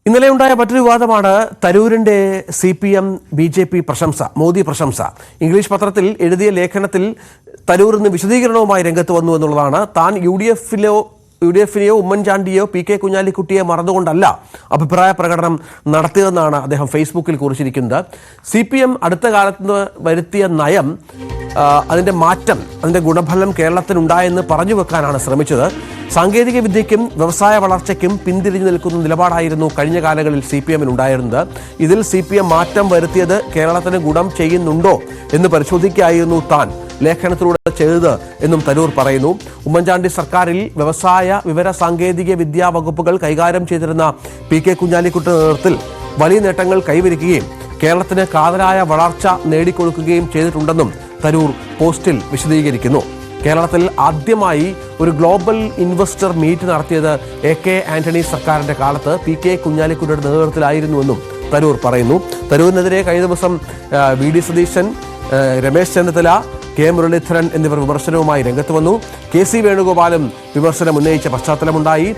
ഇന്നലെ ഉണ്ടായ മറ്റൊരു വിവാദമാണ് തരൂരിന്റെ CPM BJP പ്രശംസ, മോദി പ്രശംസ. ഇംഗ്ലീഷ് പത്രത്തിൽ എഴുതിയ ലേഖനത്തിൽ തരൂർ ഇന്ന് വിശദീകരണവുമായി രംഗത്ത് വന്നു എന്നുള്ളതാണ്. താൻ UDF-നെയോ ഉമ്മൻചാണ്ടിയോ PK കുഞ്ഞാലിക്കുട്ടിയെ മറന്നുകൊണ്ടല്ല അഭിപ്രായ പ്രകടനം നടത്തിയതെന്നാണ് അദ്ദേഹം ഫേസ്ബുക്കിൽ കുറിച്ചിരിക്കുന്നത്. CPM അടുത്ത കാലത്ത് വരുത്തിയ നയം, അതിന്റെ മാറ്റം, അതിന്റെ ഗുണഫലം കേരളത്തിനുണ്ടായെന്ന് പറഞ്ഞു വെക്കാനാണ് ശ്രമിച്ചത്. സാങ്കേതിക വിദ്യയ്ക്കും വ്യവസായ വളർച്ചയ്ക്കും പിന്തിരിഞ്ഞു നിൽക്കുന്ന നിലപാടായിരുന്നു കഴിഞ്ഞ കാലങ്ങളിൽ CPM-നുണ്ടായിരുന്നത്. ഇതിൽ CPM മാറ്റം വരുത്തിയത് കേരളത്തിന് ഗുണം ചെയ്യുന്നുണ്ടോ എന്ന് പരിശോധിക്കുകയായിരുന്നു താൻ ലേഖനത്തിലൂടെ ചെയ്തത് എന്നും തരൂർ പറയുന്നു. ഉമ്മൻചാണ്ടി സർക്കാരിൽ വ്യവസായ വിവര സാങ്കേതിക വിദ്യാ വകുപ്പുകൾ കൈകാര്യം ചെയ്തിരുന്ന PK കുഞ്ഞാലിക്കുട്ടി നേതൃത്വത്തിൽ വലിയ നേട്ടങ്ങൾ കൈവരിക്കുകയും കേരളത്തിന് കാതലായ വളർച്ച നേടിക്കൊടുക്കുകയും ചെയ്തിട്ടുണ്ടെന്നും തരൂർ പോസ്റ്റിൽ വിശദീകരിക്കുന്നു. കേരളത്തിൽ ആദ്യമായി ഒരു ഗ്ലോബൽ ഇൻവെസ്റ്റർ മീറ്റ് നടത്തിയത് AK ആന്റണി സർക്കാരിന്റെ കാലത്ത് PK കുഞ്ഞാലിക്കുട്ടിയുടെ നേതൃത്വത്തിലായിരുന്നുവെന്നും തരൂർ പറയുന്നു. തരൂരിനെതിരെ കഴിഞ്ഞ ദിവസം VD സതീശൻ, രമേശ് ചെന്നിത്തല, K മുരളീധരൻ എന്നിവർ വിമർശനവുമായി രംഗത്ത് വന്നു. KC വേണുഗോപാലും വിമർശനം ഉന്നയിച്ച പശ്ചാത്തലമുണ്ടായി.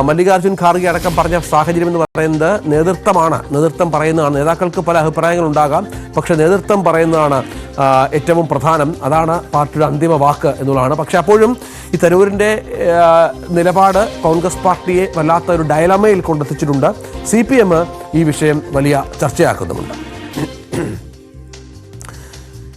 മല്ലികാർജ്ജുൻ ഖാർഗെ അടക്കം പറഞ്ഞ സാഹചര്യം എന്ന് പറയുന്നത് നേതൃത്വം പറയുന്നതാണ്. നേതാക്കൾക്ക് പല അഭിപ്രായങ്ങൾ ഉണ്ടാകാം, പക്ഷെ നേതൃത്വം പറയുന്നതാണ് ഏറ്റവും പ്രധാനം. അതാണ് പാർട്ടിയുടെ അന്തിമ വാക്ക് എന്നുള്ളതാണ്. പക്ഷെ അപ്പോഴും ഈ തരൂരിൻ്റെ നിലപാട് കോൺഗ്രസ് പാർട്ടിയെ വല്ലാത്ത ഒരു ഡയലമയിൽ കൊണ്ടെത്തിച്ചിട്ടുണ്ട്. CPM ഈ വിഷയം വലിയ ചർച്ചയാക്കുന്നുമുണ്ട്.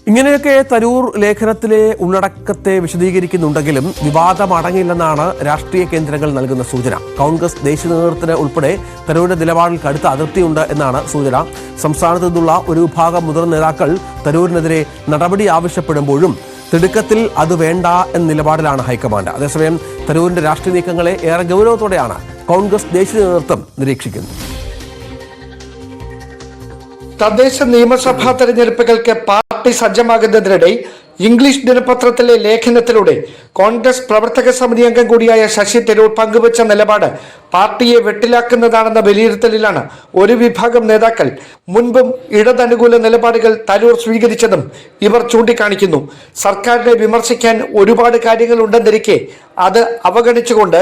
ഇങ്ങനെയൊക്കെ തരൂർ ലേഖനത്തിലെ ഉള്ളടക്കത്തെ വിശദീകരിക്കുന്നുണ്ടെങ്കിലും വിവാദം അടങ്ങില്ലെന്നാണ് രാഷ്ട്രീയ കേന്ദ്രങ്ങൾ നൽകുന്ന സൂചന. കോൺഗ്രസ് ദേശീയ നേതൃത്വത്തിന് ഉൾപ്പെടെ തരൂരിന്റെ നിലപാടിൽ കടുത്ത അതൃപ്തിയുണ്ട് എന്നാണ് സൂചന. സംസ്ഥാനത്തു നിന്നുള്ള ഒരു വിഭാഗം മുതിർന്ന നേതാക്കൾ തരൂരിനെതിരെ നടപടി ആവശ്യപ്പെടുമ്പോഴും തിടുക്കത്തിൽ അത് വേണ്ട എന്ന നിലപാടിലാണ് ഹൈക്കമാൻഡ്. അതേസമയം തരൂരിന്റെ രാഷ്ട്രീയ നീക്കങ്ങളെ ഏറെ ഗൗരവത്തോടെയാണ് കോൺഗ്രസ് ദേശീയ നേതൃത്വം നിരീക്ഷിക്കുന്നത്. തദ്ദേശ നിയമസഭാ തെരഞ്ഞെടുപ്പുകൾക്ക് പാർട്ടി സജ്ജമാകുന്നതിനിടെ ഇംഗ്ലീഷ് ദിനപത്രത്തിലെ ലേഖനത്തിലൂടെ കോൺഗ്രസ് പ്രവർത്തക സമിതി അംഗം കൂടിയായ ശശി തരൂർ പങ്കുവച്ച നിലപാട് പാർട്ടിയെ വെട്ടിലാക്കുന്നതാണെന്ന വിലയിരുത്തലിലാണ് ഒരു വിഭാഗം നേതാക്കൾ. മുൻപും ഇടതനുകൂല നിലപാടുകൾ തരൂർ സ്വീകരിച്ചതും ഇവർ ചൂണ്ടിക്കാണിക്കുന്നു. സർക്കാരിനെ വിമർശിക്കാൻ ഒരുപാട് കാര്യങ്ങളുണ്ടെന്നിരിക്കെ അത് അവഗണിച്ചുകൊണ്ട്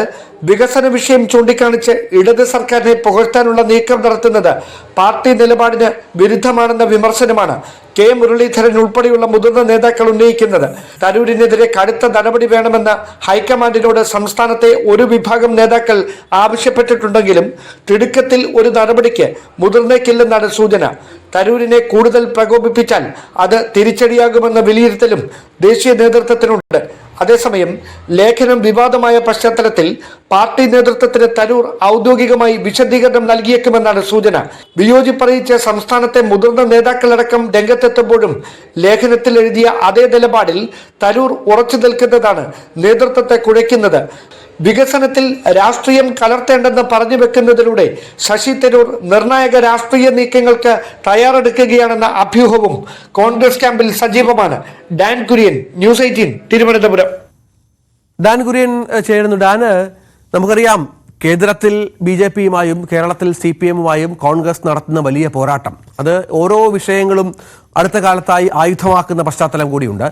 വികസന വിഷയം ചൂണ്ടിക്കാണിച്ച് ഇടത് സർക്കാരിനെ പുകഴ്ത്താനുള്ള നീക്കം നടത്തുന്നത് പാർട്ടി നിലപാടിന് വിരുദ്ധമാണെന്ന വിമർശനമാണ് K മുരളീധരൻ ഉൾപ്പെടെയുള്ള മുതിർന്ന നേതാക്കൾ ഉന്നയിക്കുന്നത്. തരൂരിനെതിരെ കടുത്ത നടപടി വേണമെന്ന് ഹൈക്കമാൻഡിനോട് സംസ്ഥാനത്തെ ഒരു വിഭാഗം നേതാക്കൾ ആവശ്യപ്പെട്ടിട്ടുണ്ടെങ്കിലും തിടുക്കത്തിൽ ഒരു നടപടിക്ക് മുതിർന്നേക്കില്ലെന്നാണ് സൂചന. തരൂരിനെ കൂടുതൽ പ്രകോപിപ്പിച്ചാൽ അത് തിരിച്ചടിയാകുമെന്ന വിലയിരുത്തലും ദേശീയ നേതൃത്വത്തിനുണ്ട്. അതേസമയം ലേഖനം വിവാദമായ പശ്ചാത്തലത്തിൽ പാർട്ടി നേതൃത്വത്തിന് തരൂർ ഔദ്യോഗികമായി വിശദീകരണം നൽകിയേക്കുമെന്നാണ് സൂചന. വിയോജിപ്പറിയിച്ച സംസ്ഥാനത്തെ മുതിർന്ന നേതാക്കളടക്കം രംഗത്തെത്തുമ്പോഴും ലേഖനത്തിൽ എഴുതിയ അതേ നിലപാടിൽ തരൂർ ഉറച്ചു നിൽക്കുന്നതാണ് നേതൃത്വത്തെ കുഴയ്ക്കുന്നത്. വികസനത്തിൽ രാഷ്ട്രീയം കലർത്തേണ്ടെന്ന് പറഞ്ഞു വെക്കുന്നതിലൂടെ ശശി തരൂർ നിർണായക രാഷ്ട്രീയ നീക്കങ്ങൾക്ക് തയ്യാറെടുക്കുകയാണെന്ന അഭ്യൂഹവും കോൺഗ്രസ് ക്യാമ്പിൽ സജീവമാണ്. Dan Kurian, News 18, Thiruvananthapuram. Dan Kurian ചേരുന്നു. ഡാന്, നമുക്കറിയാം കേന്ദ്രത്തിൽ BJP-യുമായും കേരളത്തിൽ CPM-ഉമായും കോൺഗ്രസ് നടത്തുന്ന വലിയ പോരാട്ടം, അത് ഓരോ വിഷയങ്ങളും അടുത്ത കാലത്തായി ആയുധമാക്കുന്ന പശ്ചാത്തലം കൂടിയുണ്ട്.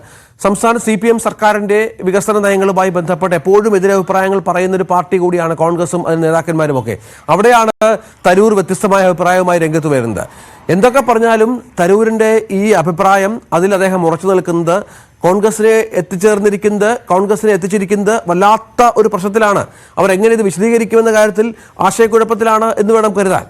സംസ്ഥാന CPM സർക്കാരിന്റെ വികസന നയങ്ങളുമായി ബന്ധപ്പെട്ട് എപ്പോഴും എതിരഭിപ്രായങ്ങൾ പറയുന്ന ഒരു പാർട്ടി കൂടിയാണ് കോൺഗ്രസും അതിന്റെ നേതാക്കന്മാരും ഒക്കെ. അവിടെയാണ് തരൂർ വ്യത്യസ്തമായ അഭിപ്രായവുമായി രംഗത്ത് വരുന്നത്. എന്തൊക്കെ പറഞ്ഞാലും തരൂരിന്റെ ഈ അഭിപ്രായം, അതിൽ അദ്ദേഹം ഉറച്ചു നിൽക്കുന്നത് കോൺഗ്രസിനെ എത്തിച്ചിരിക്കുന്നത് വല്ലാത്ത ഒരു പ്രശ്നത്തിലാണ്. അവർ എങ്ങനെ ഇത് വിശദീകരിക്കുമെന്ന കാര്യത്തിൽ ആശയക്കുഴപ്പത്തിലാണ് എന്ന് വേണം കരുതാൻ.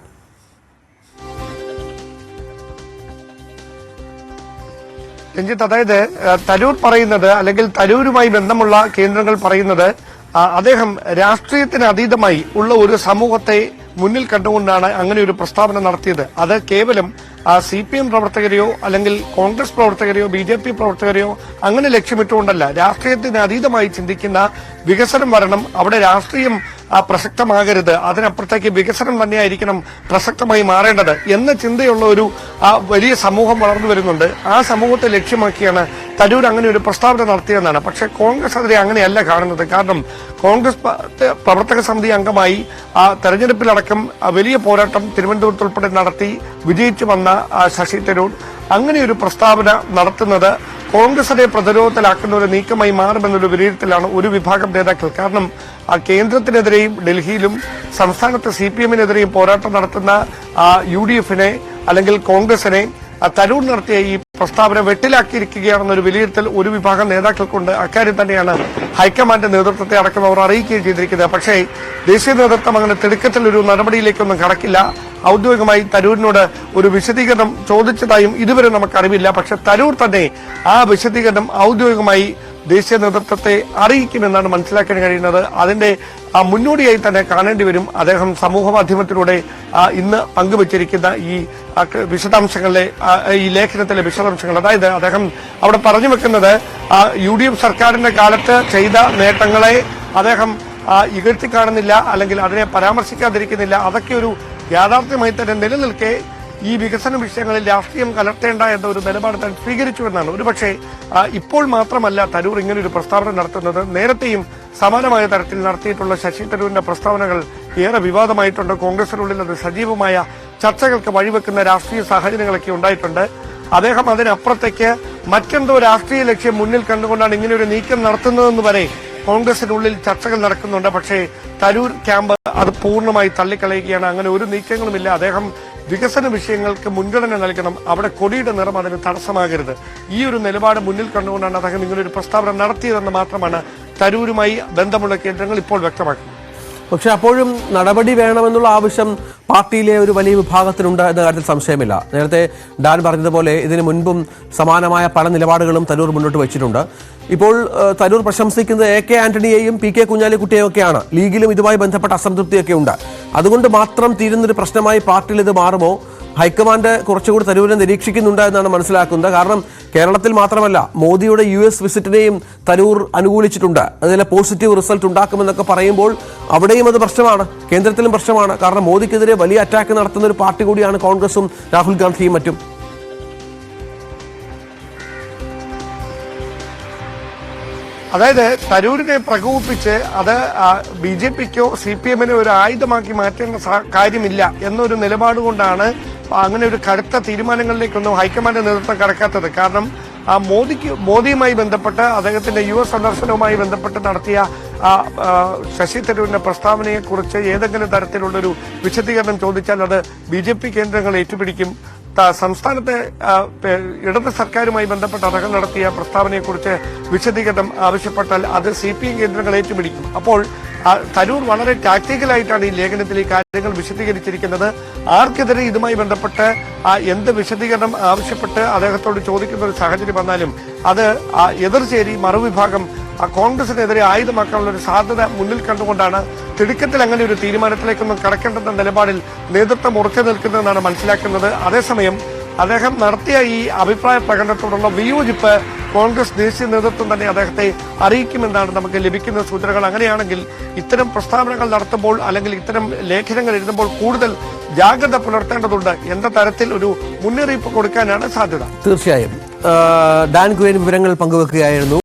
രഞ്ജിത്ത്, അതായത് തരൂർ പറയുന്നത്, അല്ലെങ്കിൽ തരൂരുമായി ബന്ധമുള്ള കേന്ദ്രങ്ങൾ പറയുന്നത്, അദ്ദേഹം രാഷ്ട്രീയത്തിന് അതീതമായി ഉള്ള ഒരു സമൂഹത്തെ മുന്നിൽ കണ്ടുകൊണ്ടാണ് അങ്ങനെ ഒരു പ്രസ്താവന നടത്തിയത്. അത് കേവലം CPM പ്രവർത്തകരെയോ അല്ലെങ്കിൽ കോൺഗ്രസ് പ്രവർത്തകരെയോ BJP പ്രവർത്തകരെയോ അങ്ങനെ ലക്ഷ്യമിട്ടുകൊണ്ടല്ല. രാഷ്ട്രീയത്തിന് അതീതമായി ചിന്തിക്കുന്ന വികസനം വരണം, അവിടെ രാഷ്ട്രീയം പ്രസക്തമാകരുത്, അതിനപ്പുറത്തേക്ക് വികസനം തന്നെയായിരിക്കണം പ്രസക്തമായി മാറേണ്ടത് എന്ന ചിന്തയുള്ള ഒരു വലിയ സമൂഹം വളർന്നു വരുന്നുണ്ട്. ആ സമൂഹത്തെ ലക്ഷ്യമാക്കിയാണ് തരൂർ അങ്ങനെ ഒരു പ്രസ്താവന നടത്തിയെന്നാണ്. പക്ഷേ കോൺഗ്രസ് അതിനെ അങ്ങനെയല്ല കാണുന്നത്. കാരണം കോൺഗ്രസ് പ്രവർത്തക സമിതി അംഗമായി തെരഞ്ഞെടുപ്പിലടക്കം വലിയ പോരാട്ടം തിരുവനന്തപുരത്ത് ഉൾപ്പെടെ നടത്തി വിജയിച്ചു വന്ന ശശി തരൂർ അങ്ങനെ ഒരു പ്രസ്താവന നടത്തുന്നത് കോൺഗ്രസിനെ പ്രതിരോധത്തിലാക്കുന്ന ഒരു നീക്കമായി മാറുമെന്നൊരു വിലയിരുത്തലാണ് ഒരു വിഭാഗം നേതാക്കൾ. കാരണം കേന്ദ്രത്തിനെതിരെയും ഡൽഹിയിലും സംസ്ഥാനത്ത് CPM-നെതിരെയും പോരാട്ടം നടത്തുന്ന UDF-നെ അല്ലെങ്കിൽ കോൺഗ്രസിനെ തരൂർ നടത്തിയ ഈ പ്രസ്താവന വെട്ടിലാക്കിയിരിക്കുകയാണെന്നൊരു വിലയിരുത്തൽ ഒരു വിഭാഗം നേതാക്കൾക്കുണ്ട്. അക്കാര്യം തന്നെയാണ് ഹൈക്കമാൻഡ് നേതൃത്വത്തെ അടക്കം അവർ അറിയിക്കുകയും ചെയ്തിരിക്കുന്നത്. പക്ഷേ ദേശീയ നേതൃത്വം അങ്ങനെ തിടുക്കത്തിൽ ഒരു നടപടിയിലേക്കൊന്നും കടക്കില്ല. ഔദ്യോഗികമായി തരൂരിനോട് ഒരു വിശദീകരണം ചോദിച്ചതായും ഇതുവരെ നമുക്കറിവില്ല. പക്ഷെ തരൂർ തന്നെ ആ വിശദീകരണം ഔദ്യോഗികമായി ദേശീയ നേതൃത്വത്തെ അറിയിക്കുമെന്നാണ് മനസ്സിലാക്കാൻ കഴിയുന്നത്. അതിന്റെ മുന്നോടിയായി തന്നെ കാണേണ്ടി വരും അദ്ദേഹം സമൂഹ മാധ്യമത്തിലൂടെ ഇന്ന് പങ്കുവച്ചിരിക്കുന്ന ഈ വിശദാംശങ്ങളിലെ ഈ ലേഖനത്തിലെ വിശദാംശങ്ങൾ. അതായത് അദ്ദേഹം അവിടെ പറഞ്ഞു വെക്കുന്നത് UDF സർക്കാരിന്റെ കാലത്ത് ചെയ്ത നേട്ടങ്ങളെ അദ്ദേഹം ഇകഴ്ത്തി കാണുന്നില്ല, അല്ലെങ്കിൽ അതിനെ പരാമർശിക്കാതിരിക്കുന്നില്ല. അതൊക്കെ ഒരു യാഥാർത്ഥ്യമായി തന്നെ നിലനിൽക്കെ ഈ വികസന വിഷയങ്ങളിൽ രാഷ്ട്രീയം കലർത്തേണ്ട എന്ന ഒരു നിലപാട് താൻ സ്വീകരിച്ചുവെന്നാണ്. ഒരുപക്ഷെ ഇപ്പോൾ മാത്രമല്ല തരൂർ ഇങ്ങനെ ഒരു പ്രസ്താവന നടത്തുന്നത്. നേരത്തെയും സമാനമായ തരത്തിൽ നടത്തിയിട്ടുള്ള ശശി തരൂരിന്റെ പ്രസ്താവനകൾ ഏറെ വിവാദമായിട്ടുണ്ട്. കോൺഗ്രസിനുള്ളിൽ അത് സജീവമായ ചർച്ചകൾക്ക് വഴിവെക്കുന്ന രാഷ്ട്രീയ സാഹചര്യങ്ങളൊക്കെ ഉണ്ടായിട്ടുണ്ട്. അദ്ദേഹം അതിനപ്പുറത്തേക്ക് മറ്റെന്തോ രാഷ്ട്രീയ ലക്ഷ്യം മുന്നിൽ കണ്ടുകൊണ്ടാണ് ഇങ്ങനെ ഒരു നീക്കം നടത്തുന്നതെന്ന് വരെ കോൺഗ്രസിനുള്ളിൽ ചർച്ചകൾ നടക്കുന്നുണ്ട്. പക്ഷേ തരൂർ ക്യാമ്പ് അത് പൂർണ്ണമായി തള്ളിക്കളയുകയാണ്. അങ്ങനെ ഒരു നീക്കങ്ങളുമില്ല. അദ്ദേഹം വികസന വിഷയങ്ങൾക്ക് മുൻഗണന നൽകണം, അവിടെ കൊടിയുടെ നിറം അതിന് തടസ്സമാകരുത്. ഈ ഒരു നിലപാട് മുന്നിൽ കണ്ടുകൊണ്ടാണ് അദ്ദേഹം ഇങ്ങനൊരു പ്രസ്താവന നടത്തിയതെന്ന് മാത്രമാണ് തരൂരുമായി ബന്ധമുള്ള കേന്ദ്രങ്ങൾ ഇപ്പോൾ വ്യക്തമാക്കുന്നത്. പക്ഷെ അപ്പോഴും നടപടി വേണമെന്നുള്ള ആവശ്യം പാർട്ടിയിലെ ഒരു വലിയ വിഭാഗത്തിനുണ്ട് എന്ന കാര്യത്തിൽ സംശയമില്ല. നേരത്തെ ഡാൻ പറഞ്ഞതുപോലെ ഇതിനു മുൻപും സമാനമായ പല നിലപാടുകളും തരൂർ മുന്നോട്ട് വെച്ചിട്ടുണ്ട്. ഇപ്പോൾ തരൂർ പ്രശംസിക്കുന്നത് AK ആന്റണിയെയും PK കുഞ്ഞാലിക്കുട്ടിയെയും ഒക്കെയാണ്. ലീഗിലും ഇതുമായി ബന്ധപ്പെട്ട അസംതൃപ്തിയൊക്കെ ഉണ്ട്. അതുകൊണ്ട് മാത്രം തീരുന്നൊരു പ്രശ്നമായി പാർട്ടിയിൽ ഇത് മാറുമോ? ഹൈക്കമാൻഡ് കുറച്ചുകൂടി തരൂരിനെ നിരീക്ഷിക്കുന്നുണ്ട് എന്നാണ് മനസ്സിലാക്കുന്നത്. കാരണം കേരളത്തിൽ മാത്രമല്ല, മോദിയുടെ US വിസിറ്റിനെയും തരൂർ അനുകൂലിച്ചിട്ടുണ്ട്. അതിലെ പോസിറ്റീവ് റിസൾട്ട് ഉണ്ടാക്കുമെന്നൊക്കെ പറയുമ്പോൾ അവിടെയും അത് പ്രശ്നമാണ്, കേന്ദ്രത്തിലും പ്രശ്നമാണ്. കാരണം മോദിക്കെതിരെ വലിയ അറ്റാക്ക് നടത്തുന്ന ഒരു പാർട്ടി കൂടിയാണ് കോൺഗ്രസും രാഹുൽ ഗാന്ധിയും മറ്റും. അതായത് തരൂരിനെ പ്രകോപിപ്പിച്ച് അത് BJPക്കോ CPM-നോ ഒരു ആയുധമാക്കി മാറ്റേണ്ട കാര്യമില്ല എന്നൊരു നിലപാട് കൊണ്ടാണ് അങ്ങനെ ഒരു കടുത്ത തീരുമാനങ്ങളിലേക്കൊന്നും ഹൈക്കമാൻഡ് നേതൃത്വം കടക്കാത്തത്. കാരണം മോദിയുമായി ബന്ധപ്പെട്ട് അദ്ദേഹത്തിന്റെ US സന്ദർശനവുമായി ബന്ധപ്പെട്ട് നടത്തിയ ശശി തരൂരിന്റെ പ്രസ്താവനയെക്കുറിച്ച് ഏതെങ്കിലും തരത്തിലുള്ളൊരു വിശദീകരണം ചോദിച്ചാൽ അത് BJP കേന്ദ്രങ്ങൾ ഏറ്റുപിടിക്കും. സംസ്ഥാനത്തെ ഇടത് സർക്കാരുമായി ബന്ധപ്പെട്ട് അദ്ദേഹം നടത്തിയ പ്രസ്താവനയെക്കുറിച്ച് വിശദീകരണം ആവശ്യപ്പെട്ടാൽ അത് CPM കേന്ദ്രങ്ങൾ ഏറ്റുപിടിക്കും. അപ്പോൾ തരൂർ വളരെ ടാക്ടിക്കലായിട്ടാണ് ഈ ലേഖനത്തിൽ ഈ കാര്യങ്ങൾ വിശദീകരിച്ചിരിക്കുന്നത്. ആർക്കെതിരെ ഇതുമായി ബന്ധപ്പെട്ട് എന്ത് വിശദീകരണം ആവശ്യപ്പെട്ട് അദ്ദേഹത്തോട് ചോദിക്കുന്ന ഒരു സാഹചര്യം വന്നാലും അത് എതിർചേരി മറുവിഭാഗം കോൺഗ്രസിനെതിരെ ആയുധമാക്കാനുള്ള ഒരു സാധ്യത മുന്നിൽ കണ്ടുകൊണ്ടാണ് തിടുക്കത്തിൽ അങ്ങനെ ഒരു തീരുമാനത്തിലേക്കൊന്നും കടക്കേണ്ടെന്ന നിലപാടിൽ നേതൃത്വം ഉറച്ചു നിൽക്കുന്നതെന്നാണ് മനസ്സിലാക്കുന്നത്. അതേസമയം അദ്ദേഹം നടത്തിയ ഈ അഭിപ്രായ പ്രകടനത്തോടുള്ള വിയോജിപ്പ് കോൺഗ്രസ് ദേശീയ നേതൃത്വം തന്നെ അദ്ദേഹത്തെ അറിയിക്കുമെന്നാണ് നമുക്ക് ലഭിക്കുന്ന സൂചനകൾ. അങ്ങനെയാണെങ്കിൽ ഇത്തരം പ്രസ്താവനകൾ നടത്തുമ്പോൾ അല്ലെങ്കിൽ ഇത്തരം ലേഖനങ്ങൾ എഴുതുമ്പോൾ കൂടുതൽ ജാഗ്രത പുലർത്തേണ്ടതുണ്ട് എന്ന തരത്തിൽ ഒരു മുന്നറിയിപ്പ് കൊടുക്കാനാണ് സാധ്യത. തീർച്ചയായും ഡാൻ കുര്യൻ വിവരങ്ങൾ പങ്കുവെക്കുകയായിരുന്നു.